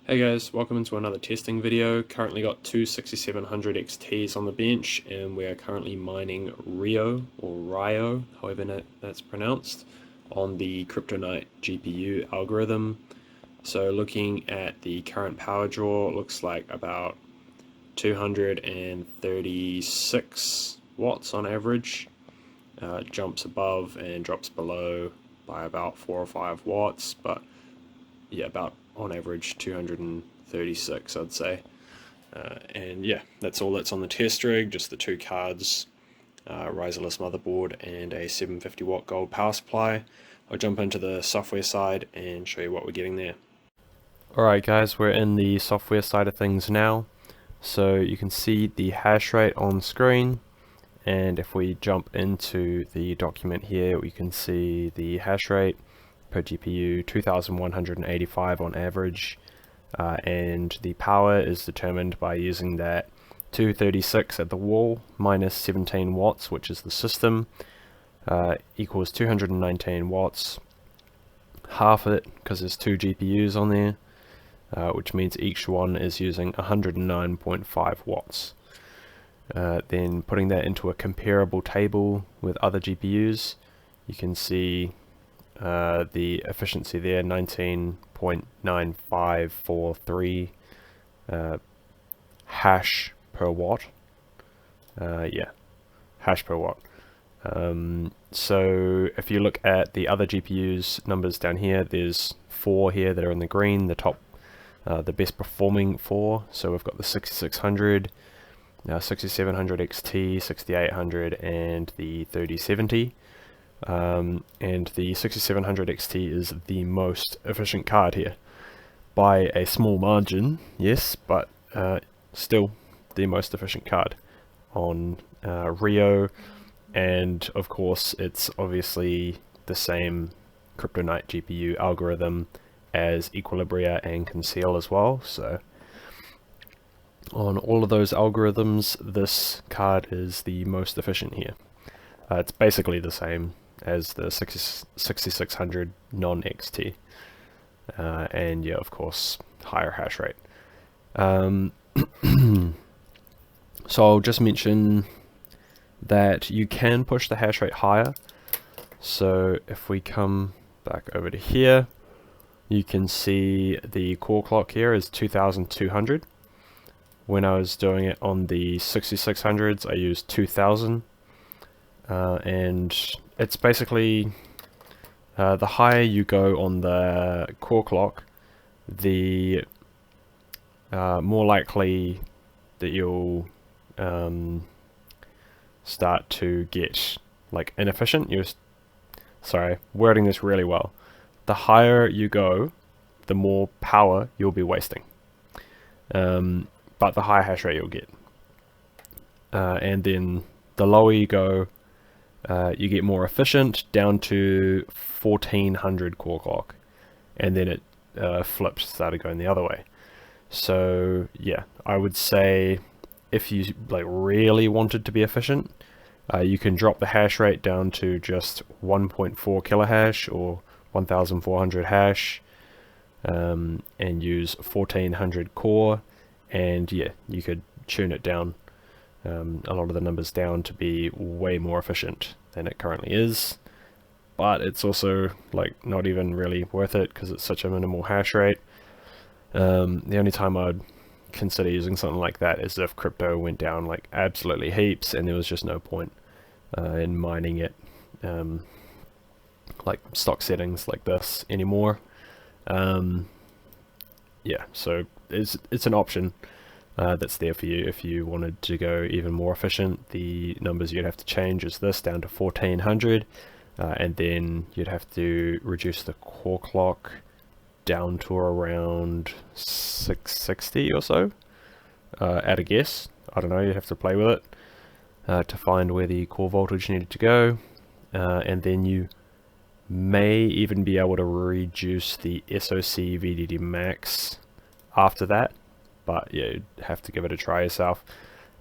Hey guys, welcome into another testing video. Currently got two 6700 XTs on the bench and we are currently mining Rio, however that's pronounced, on the Kryptonite GPU algorithm. So looking at the current power draw, it looks like about 236 watts on average. Jumps above and drops below by about 4 or 5 watts, but yeah, about on average 236 I'd say. And yeah, that's all that's on the test rig, just the two cards, riserless motherboard and a 750 watt gold power supply. I'll jump into the software side and show you what we're getting there. Alright guys, we're in the software side of things now. So you can see the hash rate on screen, and if we jump into the document here, we can see the hash rate per GPU 2185 on average, and the power is determined by using that 236 at the wall minus 17 watts, which is the system, equals 219 watts. Half it, because there's two GPUs on there, which means each one is using 109.5 watts. Then putting that into a comparable table with other GPUs, you can see the efficiency there, 19.9543 hash per watt. Yeah, hash per watt. So if you look at the other GPUs numbers down here, there's 4 here that are in the green, the top, the best performing 4. So we've got the 6600, 6700 XT, 6800 and the 3070. And the 6700 XT is the most efficient card here by a small margin, yes, but still the most efficient card on Rio, and of course it's obviously the same Kryptonite GPU algorithm as Equilibria and Conceal as well, so on all of those algorithms this card is the most efficient here. It's basically the same as the 6600 non-XT, and yeah, of course higher hash rate. So I'll just mention that you can push the hash rate higher. So if we come back over to here, you can see the core clock here is 2200. When I was doing it on the 6600s I used 2000, and it's basically the higher you go on the core clock, the more likely that you'll start to get like inefficient. Sorry, wording this really well. The higher you go, the more power you'll be wasting, but the higher hash rate you'll get. And then the lower you go, you get more efficient down to 1400 core clock, and then it flips, started going the other way. So yeah, I would say if you like really wanted to be efficient, you can drop the hash rate down to just 1.4 kilohash or 1400 hash, and use 1400 core, and yeah, you could tune it down, a lot of the numbers down, to be way more efficient than it currently is. But it's also like not even really worth it because it's such a minimal hash rate. The only time I'd consider using something like that is if crypto went down like absolutely heaps and there was just no point in mining it, like stock settings like this anymore. Yeah, so it's an option that's there for you if you wanted to go even more efficient. The numbers you'd have to change is this down to 1400, and then you'd have to reduce the core clock down to around 660 or so, at a guess. I don't know, you'd have to play with it to find where the core voltage needed to go, and then you may even be able to reduce the SoC VDD max after that, but yeah, you'd have to give it a try yourself.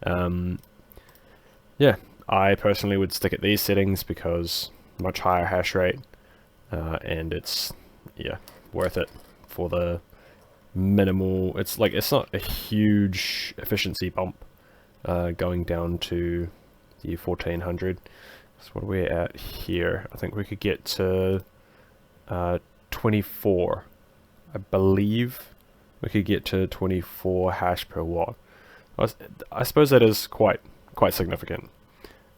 Yeah, I personally would stick at these settings because much higher hash rate, and it's yeah worth it for the minimal. It's like, it's not a huge efficiency bump going down to the 1400. So what are we at here? I think we could get to 24. I believe we could get to 24 hash per watt. I suppose that is quite significant.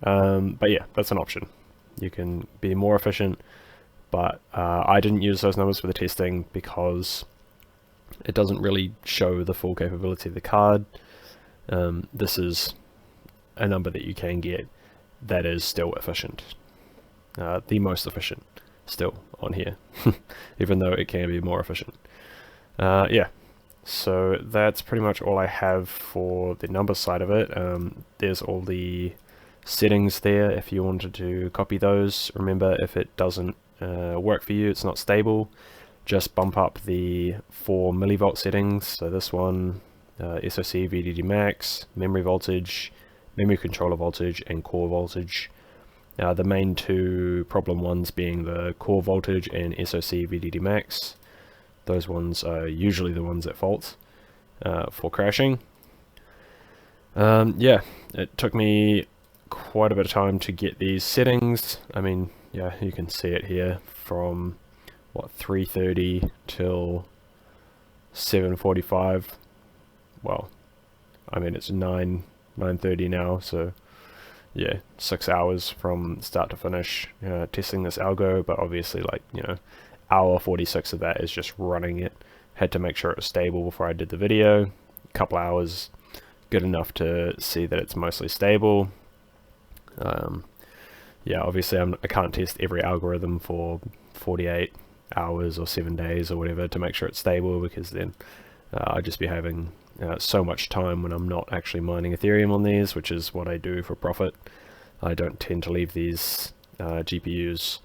But yeah, that's an option. You can be more efficient, but I didn't use those numbers for the testing because it doesn't really show the full capability of the card. This is a number that you can get that is still efficient. The most efficient still on here, even though it can be more efficient. Yeah, so that's pretty much all I have for the number side of it. There's all the settings there if you wanted to copy those. Remember, if it doesn't work for you, it's not stable, just bump up the 4 millivolt settings. So this one, SoC VDD max, memory voltage, memory controller voltage, and core voltage. The main two problem ones being the core voltage and SoC VDD max. Those ones are usually the ones at fault for crashing. Yeah, it took me quite a bit of time to get these settings. I mean, yeah, you can see it here from what, 3:30 till 7:45. Well, I mean, it's 9:30 now, so yeah, 6 hours from start to finish testing this algo. But obviously, like, hour 46 of that is just running it. Had to make sure it was stable before I did the video. A couple hours, good enough to see that it's mostly stable. Yeah, obviously I can't test every algorithm for 48 hours or 7 days or whatever to make sure it's stable, because then I'd just be having so much time when I'm not actually mining Ethereum on these, which is what I do for profit. I don't tend to leave these GPUs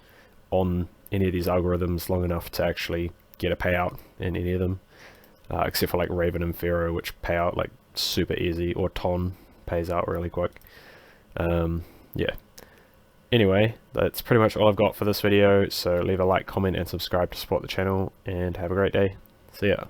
on any of these algorithms long enough to actually get a payout in any of them, except for like Raven and Pharaoh, which pay out like super easy, or Ton pays out really quick. Yeah. Anyway, that's pretty much all I've got for this video, so leave a like, comment, and subscribe to support the channel, and have a great day. See ya.